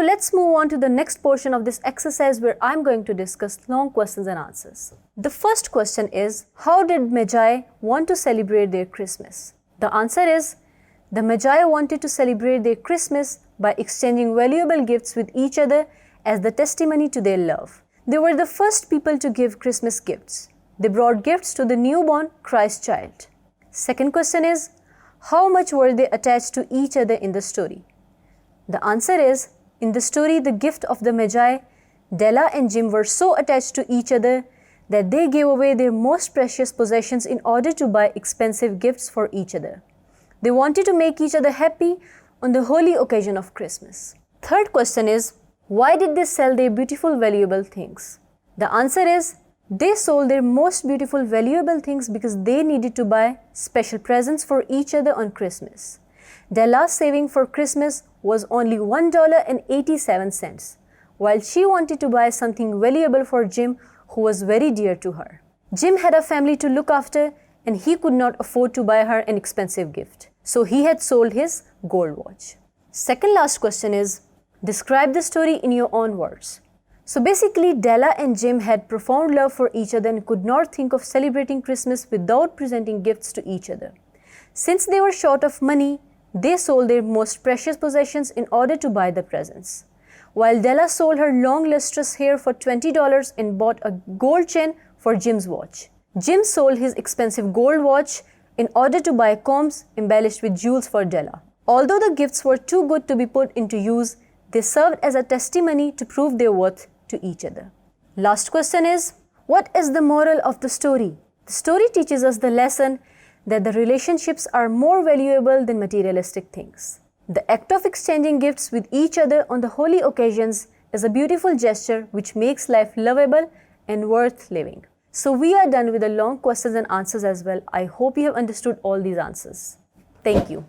let's move on to the next portion of this exercise where I'm going to discuss long questions and answers. The first question is, how did Magi want to celebrate their Christmas? The answer is, the Magi wanted to celebrate their Christmas by exchanging valuable gifts with each other as the testimony to their love. They were the first people to give Christmas gifts. They brought gifts to the newborn Christ child. Second question is, how much were they attached to each other in the story? The answer is, in the story, the gift of the Magi, Della and Jim were so attached to each other that they gave away their most precious possessions in order to buy expensive gifts for each other. They wanted to make each other happy on the holy occasion of Christmas. Third question is, why did they sell their beautiful, valuable things? The answer is, they sold their most beautiful, valuable things because they needed to buy special presents for each other on Christmas. Della's saving for Christmas was only $1.87, while she wanted to buy something valuable for Jim, who was very dear to her. Jim had a family to look after and he could not afford to buy her an expensive gift, so he had sold his gold watch. Second last question is, describe the story in your own words. So basically, Della and Jim had profound love for each other and could not think of celebrating Christmas without presenting gifts to each other. Since they were short of money, they sold their most precious possessions in order to buy the presents. While Della sold her long lustrous hair for $20 and bought a gold chain for Jim's watch. Jim sold his expensive gold watch in order to buy combs embellished with jewels for Della. Although the gifts were too good to be put into use, they served as a testimony to prove their worth to each other. Last question is, what is the moral of the story? The story teaches us the lesson that the relationships are more valuable than materialistic things. The act of exchanging gifts with each other on the holy occasions is a beautiful gesture which makes life lovable and worth living. So we are done with the long questions and answers as well. I hope you have understood all these answers. Thank you.